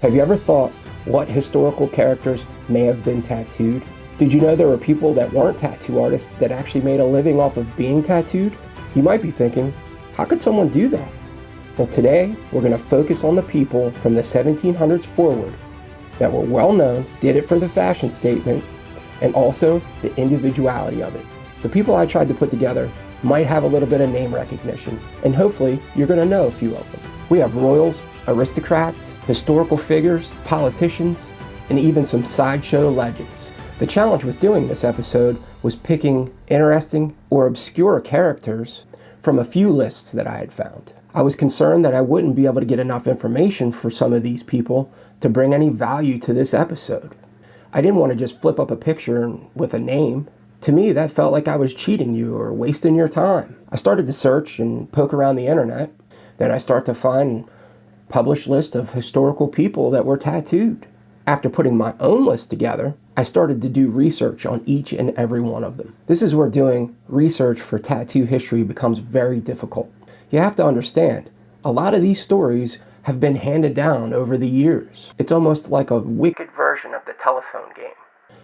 Have you ever thought what historical characters may have been tattooed? Did you know there were people that weren't tattoo artists that actually made a living off of being tattooed? You might be thinking, how could someone do that? Well, today we're going to focus on the people from the 1700s forward that were well known, did it for the fashion statement, and also the individuality of it. The people I tried to put together might have a little bit of name recognition, and hopefully you're going to know a few of them. We have royals, aristocrats, historical figures, politicians, and even some sideshow legends. The challenge with doing this episode was picking interesting or obscure characters from a few lists that I had found. I was concerned that I wouldn't be able to get enough information for some of these people to bring any value to this episode. I didn't want to just flip up a picture with a name. To me, that felt like I was cheating you or wasting your time. I started to search and poke around the internet. Then I start to find published list of historical people that were tattooed. After putting my own list together, I started to do research on each and every one of them. This is where doing research for tattoo history becomes very difficult. You have to understand, a lot of these stories have been handed down over the years. It's almost like a wicked version of the telephone game.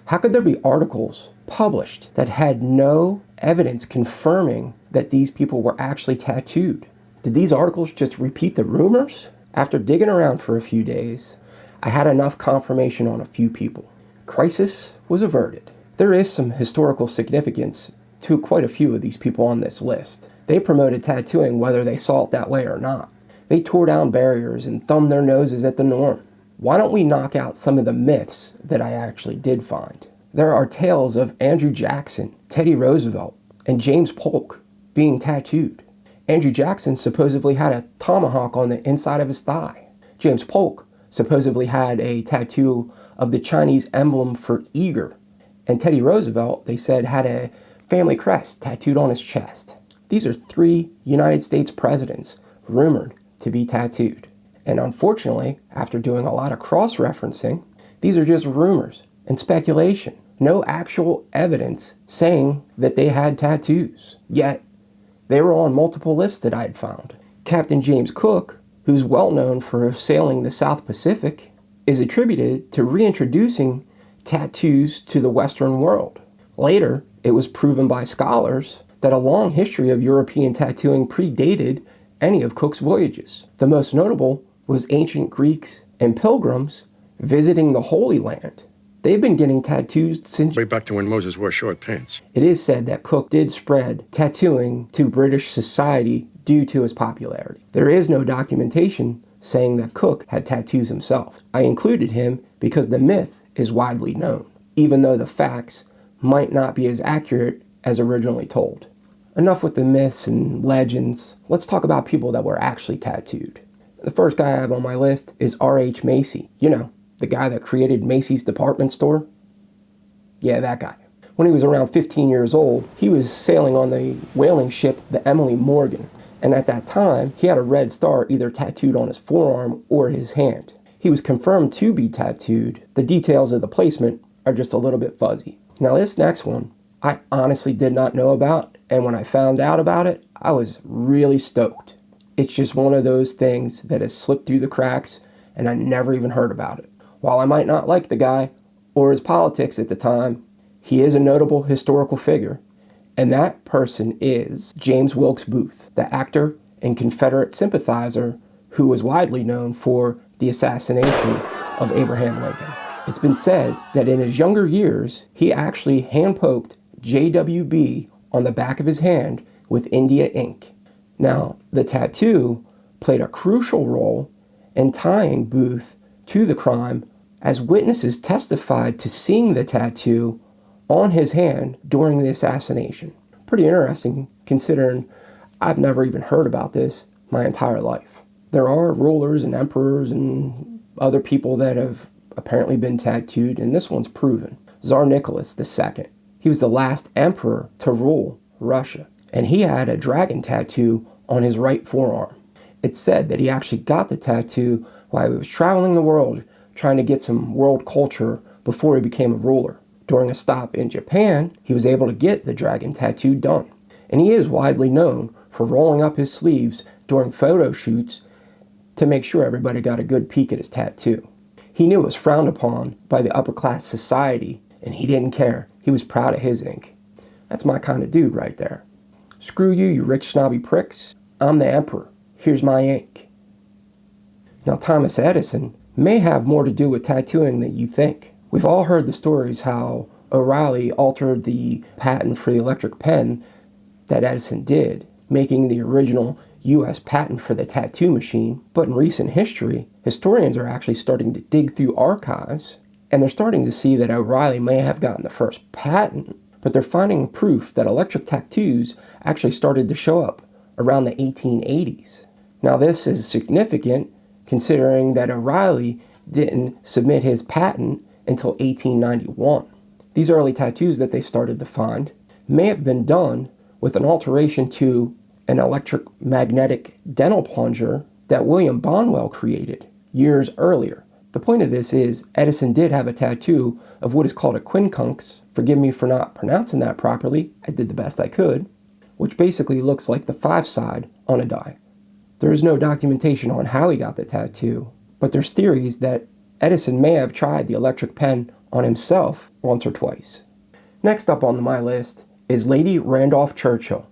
How could there be articles published that had no evidence confirming that these people were actually tattooed? Did these articles just repeat the rumors? After digging around for a few days, I had enough confirmation on a few people. Crisis was averted. There is some historical significance to quite a few of these people on this list. They promoted tattooing whether they saw it that way or not. They tore down barriers and thumbed their noses at the norm. Why don't we knock out some of the myths that I actually did find? There are tales of Andrew Jackson, Teddy Roosevelt, and James Polk being tattooed. Andrew Jackson supposedly had a tomahawk on the inside of his thigh. James Polk supposedly had a tattoo of the Chinese emblem for eager. And Teddy Roosevelt, they said, had a family crest tattooed on his chest. These are 3 United States presidents rumored to be tattooed. And unfortunately, after doing a lot of cross-referencing, these are just rumors and speculation. No actual evidence saying that they had tattoos. Yet, they were on multiple lists that I had found. Captain James Cook, who's well known for sailing the South Pacific, is attributed to reintroducing tattoos to the Western world. Later, it was proven by scholars that a long history of European tattooing predated any of Cook's voyages. The most notable was ancient Greeks and pilgrims visiting the Holy Land. They've been getting tattoos since way back to when Moses wore short pants. It is said that Cook did spread tattooing to British society due to his popularity. There is no documentation saying that Cook had tattoos himself. I included him because the myth is widely known, even though the facts might not be as accurate as originally told. Enough with the myths and legends. Let's talk about people that were actually tattooed. The first guy I have on my list is R.H. Macy. You know, the guy that created Macy's department store? Yeah, that guy. When he was around 15 years old, he was sailing on the whaling ship, the Emily Morgan. And at that time, he had a red star either tattooed on his forearm or his hand. He was confirmed to be tattooed. The details of the placement are just a little bit fuzzy. Now this next one, I honestly did not know about. And when I found out about it, I was really stoked. It's just one of those things that has slipped through the cracks and I never even heard about it. While I might not like the guy or his politics at the time, he is a notable historical figure, and that person is James Wilkes Booth, the actor and Confederate sympathizer who was widely known for the assassination of Abraham Lincoln. It's been said that in his younger years, he actually hand-poked JWB on the back of his hand with India ink. Now, the tattoo played a crucial role in tying Booth to the crime, as witnesses testified to seeing the tattoo on his hand during the assassination. Pretty interesting considering I've never even heard about this my entire life. There are rulers and emperors and other people that have apparently been tattooed, and this one's proven. Tsar Nicholas II. He was the last emperor to rule Russia, and he had a dragon tattoo on his right forearm. It's said that he actually got the tattoo while he was traveling the world trying to get some world culture before he became a ruler. During a stop in Japan, he was able to get the dragon tattoo done. And he is widely known for rolling up his sleeves during photo shoots to make sure everybody got a good peek at his tattoo. He knew it was frowned upon by the upper class society, and he didn't care. He was proud of his ink. That's my kind of dude right there. Screw you, you rich snobby pricks. I'm the emperor. Here's my ink. Now, Thomas Edison may have more to do with tattooing than you think. We've all heard the stories how O'Reilly altered the patent for the electric pen that Edison did, making the original U.S. patent for the tattoo machine. But in recent history, historians are actually starting to dig through archives, and they're starting to see that O'Reilly may have gotten the first patent, but they're finding proof that electric tattoos actually started to show up around the 1880s. Now, this is significant considering that O'Reilly didn't submit his patent until 1891. These early tattoos that they started to find may have been done with an alteration to an electric magnetic dental plunger that William Bonwell created years earlier. The point of this is Edison did have a tattoo of what is called a quincunx. Forgive me for not pronouncing that properly. I did the best I could, which basically looks like the 5 side on a die. There is no documentation on how he got the tattoo, but there's theories that Edison may have tried the electric pen on himself once or twice. Next up on my list is Lady Randolph Churchill.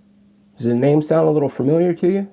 Does the name sound a little familiar to you?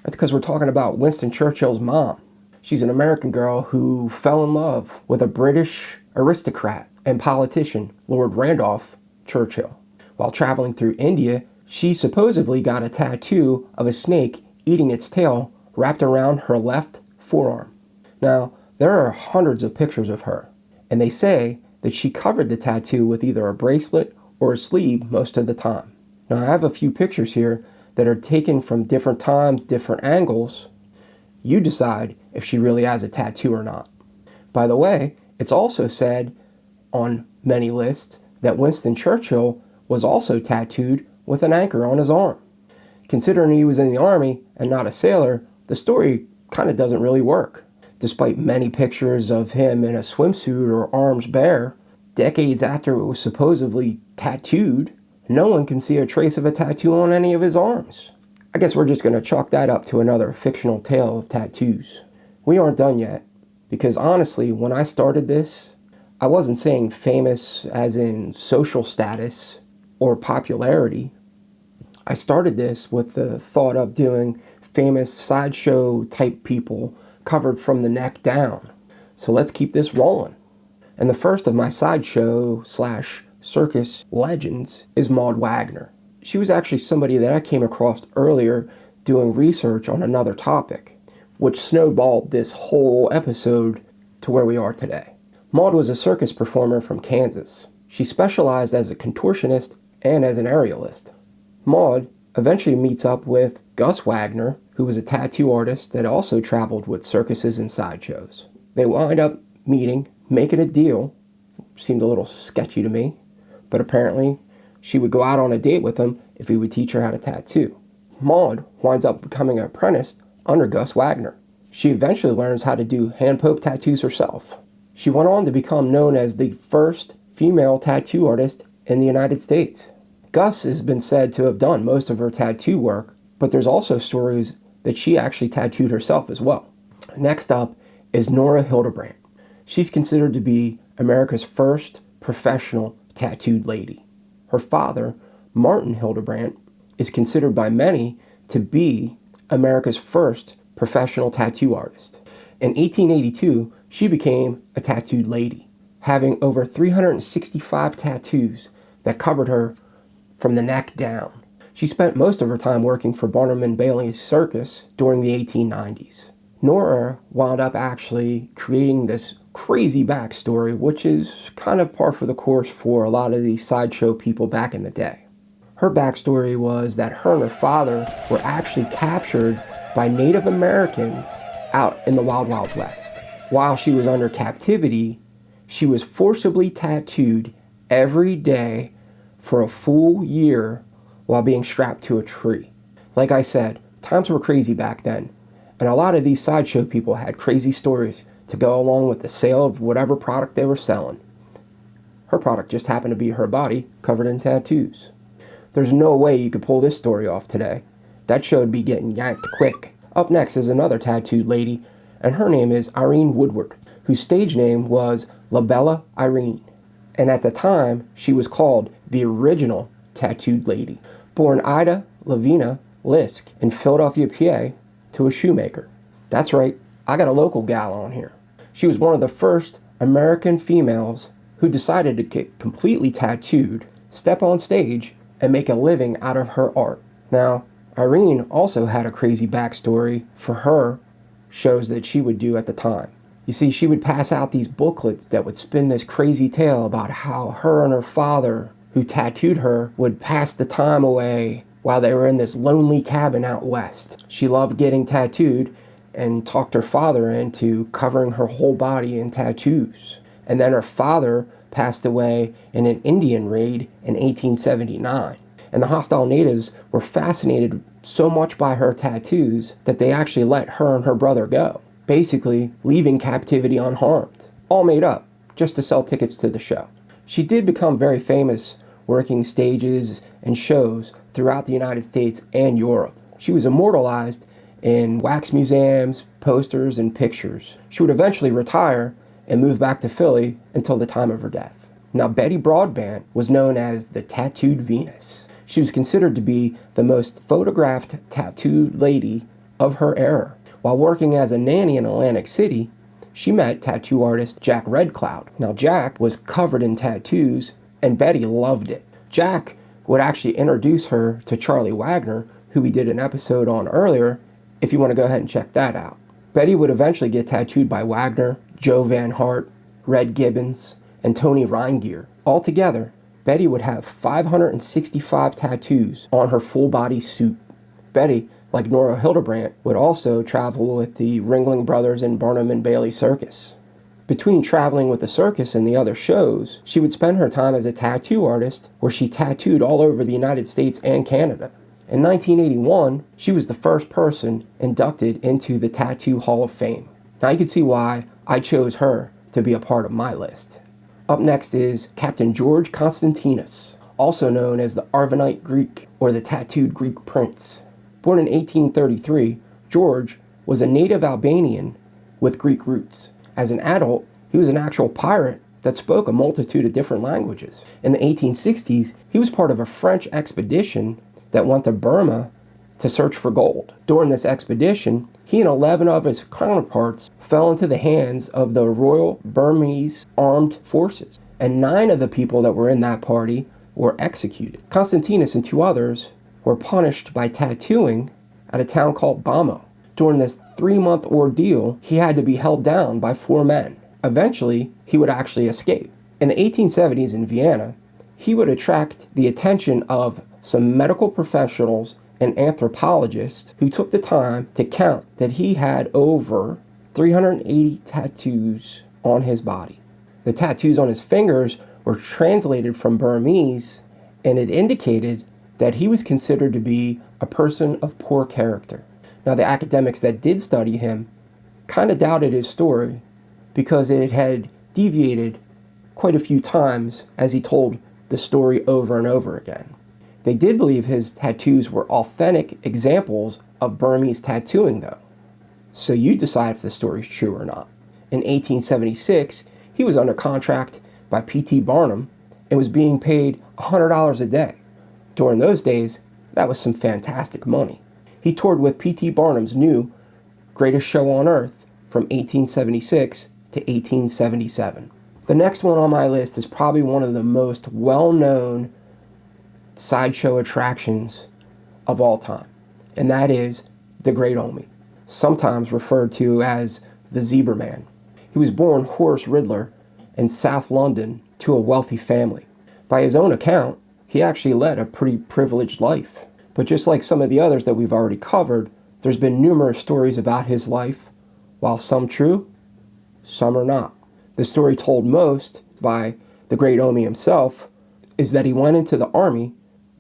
That's because we're talking about Winston Churchill's mom. She's an American girl who fell in love with a British aristocrat and politician, Lord Randolph Churchill. While traveling through India, she supposedly got a tattoo of a snake eating its tail wrapped around her left forearm. Now, there are hundreds of pictures of her, and they say that she covered the tattoo with either a bracelet or a sleeve most of the time. Now, I have a few pictures here that are taken from different times, different angles. You decide if she really has a tattoo or not. By the way, it's also said on many lists that Winston Churchill was also tattooed with an anchor on his arm. Considering he was in the army and not a sailor, the story kind of doesn't really work. Despite many pictures of him in a swimsuit or arms bare, decades after it was supposedly tattooed, no one can see a trace of a tattoo on any of his arms. I guess we're just going to chalk that up to another fictional tale of tattoos. We aren't done yet, because honestly, when I started this, I wasn't saying famous as in social status or popularity. I started this with the thought of doing famous sideshow type people covered from the neck down. So let's keep this rolling. And the first of my sideshow / circus legends is Maud Wagner. She was actually somebody that I came across earlier doing research on another topic, which snowballed this whole episode to where we are today. Maud was a circus performer from Kansas. She specialized as a contortionist and as an aerialist. Maud eventually meets up with Gus Wagner, who was a tattoo artist that also traveled with circuses and sideshows. They wind up meeting, making a deal. Seemed a little sketchy to me, but apparently she would go out on a date with him if he would teach her how to tattoo. Maud winds up becoming an apprentice under Gus Wagner. She eventually learns how to do hand-poke tattoos herself. She went on to become known as the first female tattoo artist in the United States. Gus has been said to have done most of her tattoo work, but there's also stories that she actually tattooed herself as well. Next up is Nora Hildebrandt. She's considered to be America's first professional tattooed lady. Her father, Martin Hildebrandt, is considered by many to be America's first professional tattoo artist. In 1882, she became a tattooed lady, having over 365 tattoos that covered her from the neck down. She spent most of her time working for Barnum and Bailey's circus during the 1890s. Nora wound up actually creating this crazy backstory, which is kind of par for the course for a lot of these sideshow people back in the day. Her backstory was that her and her father were actually captured by Native Americans out in the Wild Wild West. While she was under captivity, she was forcibly tattooed every day for a full year while being strapped to a tree. Like I said, times were crazy back then, and a lot of these sideshow people had crazy stories to go along with the sale of whatever product they were selling. Her product just happened to be her body covered in tattoos. There's no way you could pull this story off today. That show would be getting yanked quick. Up next is another tattooed lady, and her name is Irene Woodward. whose stage name was La Bella Irene. And at the time, she was called the original tattooed lady. Born Ida Lavina Lisk in Philadelphia, PA, to a shoemaker. That's right, I got a local gal on here. She was one of the first American females who decided to get completely tattooed, step on stage, and make a living out of her art. Now, Irene also had a crazy backstory for her shows that she would do at the time. You see, she would pass out these booklets that would spin this crazy tale about how her and her father, who tattooed her, would pass the time away while they were in this lonely cabin out west. She loved getting tattooed and talked her father into covering her whole body in tattoos. And then her father passed away in an Indian raid in 1879. And the hostile natives were fascinated so much by her tattoos that they actually let her and her brother go, basically leaving captivity unharmed. All made up, just to sell tickets to the show. She did become very famous working stages and shows throughout the United States and Europe. She was immortalized in wax museums, posters, and pictures. She would eventually retire and move back to Philly until the time of her death. Now, Betty Broadbent was known as the Tattooed Venus. She was considered to be the most photographed tattooed lady of her era. While working as a nanny in Atlantic City, she met tattoo artist Jack Redcloud. Now, Jack was covered in tattoos, and Betty loved it. Jack would actually introduce her to Charlie Wagner, who we did an episode on earlier, if you want to go ahead and check that out. Betty would eventually get tattooed by Wagner, Joe Van Hart, Red Gibbons, and Tony Reingear. Altogether, Betty would have 565 tattoos on her full-body suit. Betty, like Nora Hildebrandt, would also travel with the Ringling Brothers and Barnum and Bailey Circus. Between traveling with the circus and the other shows, she would spend her time as a tattoo artist, where she tattooed all over the United States and Canada. In 1981, she was the first person inducted into the Tattoo Hall of Fame. Now you can see why I chose her to be a part of my list. Up next is Captain George Constantinos, also known as the Arvanite Greek, or the Tattooed Greek Prince. Born in 1833, George was a native Albanian with Greek roots. As an adult, he was an actual pirate that spoke a multitude of different languages. In the 1860s, he was part of a French expedition that went to Burma to search for gold. During this expedition, he and 11 of his counterparts fell into the hands of the Royal Burmese Armed Forces, and 9 of the people that were in that party were executed. Constantinos and 2 others were punished by tattooing at a town called Bamo. During this 3-month ordeal, he had to be held down by 4 men. Eventually, he would actually escape. In the 1870s in Vienna, he would attract the attention of some medical professionals and anthropologists who took the time to count that he had over 380 tattoos on his body. The tattoos on his fingers were translated from Burmese, and it indicated that he was considered to be a person of poor character. Now, the academics that did study him kind of doubted his story because it had deviated quite a few times as he told the story over and over again. They did believe his tattoos were authentic examples of Burmese tattooing, though. So you decide if the story's true or not. In 1876, he was under contract by P.T. Barnum and was being paid $100 a day. During those days, that was some fantastic money. He toured with P.T. Barnum's new Greatest Show on Earth from 1876 to 1877. The next one on my list is probably one of the most well-known sideshow attractions of all time, and that is the Great Omi, sometimes referred to as the Zebra Man. He was born Horace Riddler in South London to a wealthy family. By his own account, he actually led a pretty privileged life. But just like some of the others that we've already covered, there's been numerous stories about his life, while some true, some are not. The story told most by the Great Omi himself is that he went into the army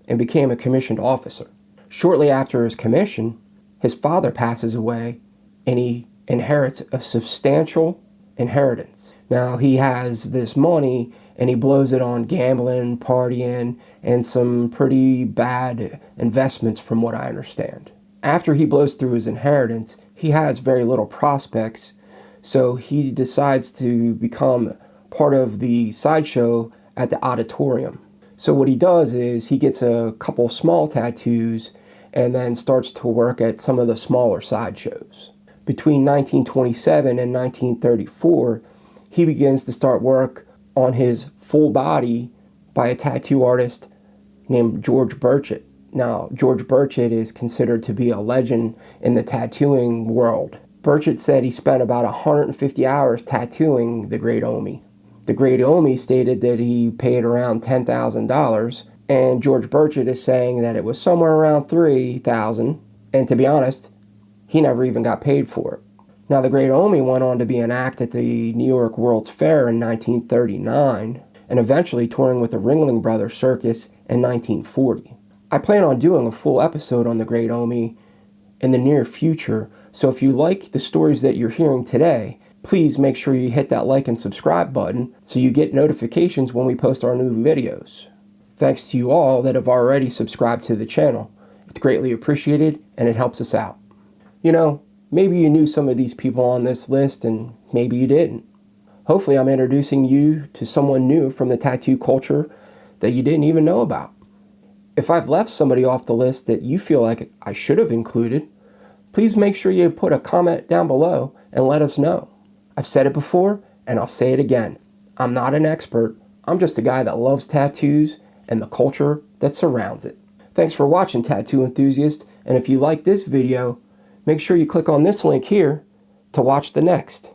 and became a commissioned officer. Shortly after his commission, his father passes away and he inherits a substantial inheritance. Now, he has this money and he blows it on gambling, partying, and some pretty bad investments from what I understand. After he blows through his inheritance, he has very little prospects So he decides to become part of the sideshow at the auditorium. So what he does is he gets a couple small tattoos and then starts to work at some of the smaller sideshows. Between 1927 and 1934, he begins to start work on his full body by a tattoo artist named George Burchett. Now, George Burchett is considered to be a legend in the tattooing world. Burchett said he spent about 150 hours tattooing the Great Omi. The Great Omi stated that he paid around $10,000, and George Burchett is saying that it was somewhere around $3,000, and to be honest, he never even got paid for it. Now, the Great Omi went on to be an act at the New York World's Fair in 1939, and eventually touring with the Ringling Brothers Circus in 1940. I plan on doing a full episode on the Great Omi in the near future, so if you like the stories that you're hearing today, please make sure you hit that like and subscribe button so you get notifications when we post our new videos. Thanks to you all that have already subscribed to the channel. It's greatly appreciated and it helps us out. You know, maybe you knew some of these people on this list and maybe you didn't. Hopefully I'm introducing you to someone new from the tattoo culture that you didn't even know about. If I've left somebody off the list that you feel like I should have included, please make sure you put a comment down below and let us know. I've said it before and I'll say it again. I'm not an expert. I'm just a guy that loves tattoos and the culture that surrounds it. Thanks for watching, tattoo enthusiast, and if you like this video, make sure you click on this link here to watch the next.